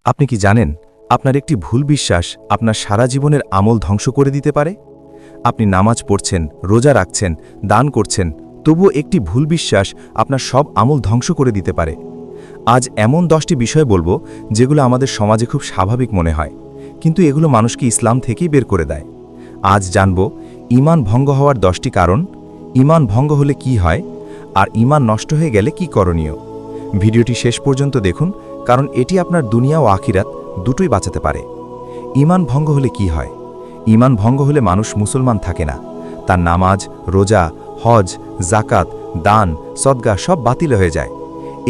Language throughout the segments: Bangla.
আপনি কি জানেন আপনার একটি ভুল বিশ্বাস আপনার সারা জীবনের আমল ধ্বংস করে দিতে পারে? আপনি নামাজ পড়ছেন, রোজা রাখছেন, দান করছেন, তবুও একটি ভুল বিশ্বাস আপনার সব আমল ধ্বংস করে দিতে পারে। আজ এমন 10টি বিষয় বলবো যেগুলো আমাদের সমাজে খুব স্বাভাবিক মনে হয়, কিন্তু এগুলো মানুষকে ইসলাম থেকেই বের করে দেয়। আজ জানব ঈমান ভঙ্গ হওয়ার 10টি কারণ, ঈমান ভঙ্গ হলে কি হয়, আর ঈমান নষ্ট হয়ে গেলে কি করণীয়। ভিডিওটি শেষ পর্যন্ত দেখুন, কারণ এটি আপনার দুনিয়া ও আখিরাত দুটোই বাঁচাতে পারে। ঈমান ভঙ্গ হলে কি হয়? ঈমান ভঙ্গ হলে মানুষ মুসলমান থাকে না। তার নামাজ, রোজা, হজ, জাকাত, দান, সদকা সব বাতিল হয়ে যায়।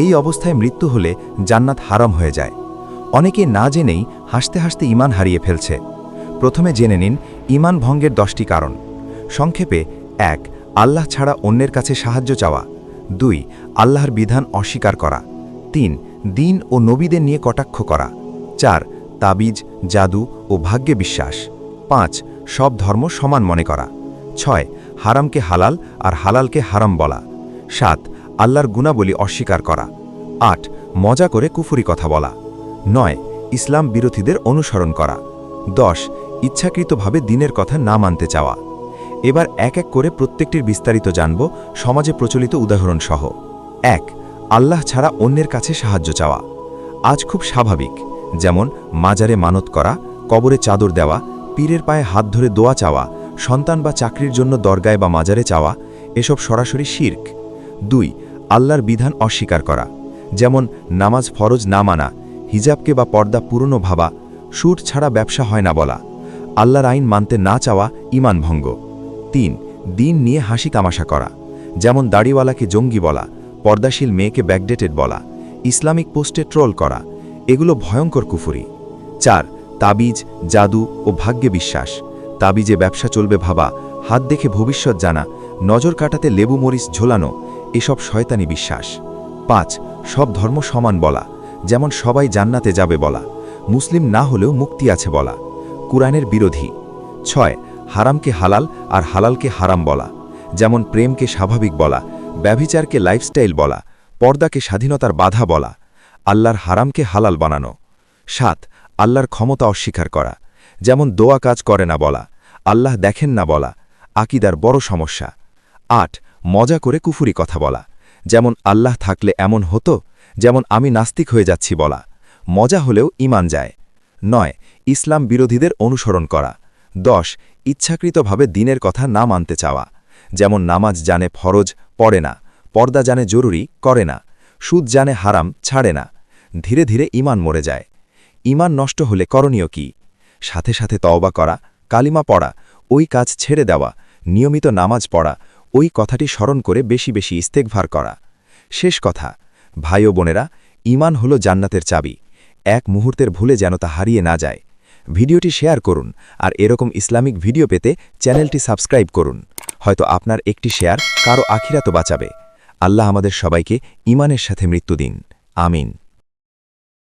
এই অবস্থায় মৃত্যু হলে জান্নাত হারাম হয়ে যায়। অনেকে না জেনেই হাসতে হাসতে ঈমান হারিয়ে ফেলছে। প্রথমে জেনে নিন ঈমান ভঙ্গের 10টি কারণ। সংক্ষেপে: 1. আল্লাহ ছাড়া অন্যের কাছে সাহায্য চাওয়া। 2. আল্লাহর বিধান অস্বীকার করা। 3. দিন ও নবীদের নিয়ে কটাক্ষ করা। 4. তাবিজ, জাদু ও ভাগ্যে বিশ্বাস। 5. সব ধর্ম সমান মনে করা। 6. হারামকে হালাল আর হালালকে হারাম বলা। 7. আল্লাহর গুণাবলী অস্বীকার করা। 8. মজা করে কুফরি কথা বলা। 9. ইসলাম বিরোধীদের অনুসরণ করা। 10. ইচ্ছাকৃতভাবে দ্বীনের কথা না মানতে চাওয়া। এবার এক এক করে প্রত্যেকটির বিস্তারিত জানব, সমাজে প্রচলিত উদাহরণ সহ। 1. আল্লাহ ছাড়া অন্যের কাছে সাহায্য চাওয়া। আজ খুব স্বাভাবিক, যেমন মাজারে মানত করা, কবরে চাদর দেওয়া, পীরের পায়ে হাত ধরে দোয়া চাওয়া, সন্তান বা চাকরির জন্য দরগায় বা মাজারে চাওয়া, এসব সরাসরি শিরক। 2. আল্লাহর বিধান অস্বীকার করা, যেমন নামাজ ফরজ না মানা, হিজাবকে বা পর্দা পুরনো ভাবা, সুদ ছাড়া ব্যবসা হয় না বলা, আল্লাহর আইন মানতে না চাওয়া ঈমান ভঙ্গ। 3. দিন নিয়ে হাসি তামাশা করা, যেমন দাড়িওয়ালাকে জঙ্গি বলা, পর্দাশীল মেয়েকে ব্যাকডেটেড বলা, ইসলামিক পোস্টে ট্রোল করা, এগুলো ভয়ঙ্কর কুফরি। 4. তাবিজ, জাদু ও ভাগ্যে বিশ্বাস, তাবিজে ব্যবসা চলবে ভাবা, হাত দেখে ভবিষ্যৎ জানা, নজর কাটাতে লেবু মরিচ ঝোলানো, এসব শয়তানি বিশ্বাস। 5. সব ধর্ম সমান বলা, যেমন সবাই জান্নাতে যাবে বলা, মুসলিম না হলেও মুক্তি আছে বলা, কুরআনের বিরোধী। 6. হারামকে হালাল আর হালালকে হারাম বলা, যেমন প্রেমকে স্বাভাবিক বলা, ব্যভিচারকে লাইফস্টাইল বলা, পর্দাকে স্বাধীনতার বাধা বলা, আল্লাহর হারামকে হালাল বানানো। 7. আল্লাহর ক্ষমতা অস্বীকার করা, যেমন দোয়া কাজ করে না বলা, আল্লাহ দেখেন না বলা, আকীদার বড় সমস্যা। 8. মজা করে কুফরি কথা বলা, যেমন আল্লাহ থাকলে এমন হতো, যেমন আমি নাস্তিক হয়ে যাচ্ছি বলা, মজা হলেও ঈমান যায়। 9. ইসলাম বিরোধীদের অনুসরণ করা। 10. ইচ্ছাকৃতভাবে দ্বীনের কথা না মানতে চাওয়া, যেমন নামাজ জানে ফরজ, পড়ে না, পর্দা জানে জরুরি, করে না, সুদ জানে হারাম, ছাড়ে না। ধীরে ধীরে ঈমান মরে যায়। ঈমান নষ্ট হলে করণীয় কি? সাথে সাথে তওবা করা, কালিমা পড়া, ওই কাজ ছেড়ে দেওয়া, নিয়মিত নামাজ পড়া, ওই কথাটি স্মরণ করে বেশি বেশি ইস্তেগফার করা। শেষ কথা, ভাই ও বোনেরা, ঈমান হলো জান্নাতের চাবি। এক মুহূর্তের ভুলে যেন তা হারিয়ে না যায়। ভিডিওটি শেয়ার করুন, আর এরকম ইসলামিক ভিডিও পেতে চ্যানেলটি সাবস্ক্রাইব করুন। হয়তো আপনার একটি শেয়ার কারো আখিরাতও বাঁচাবে। আল্লাহ আমাদের সবাইকে ঈমানের সাথে মৃত্যু দিন। আমিন।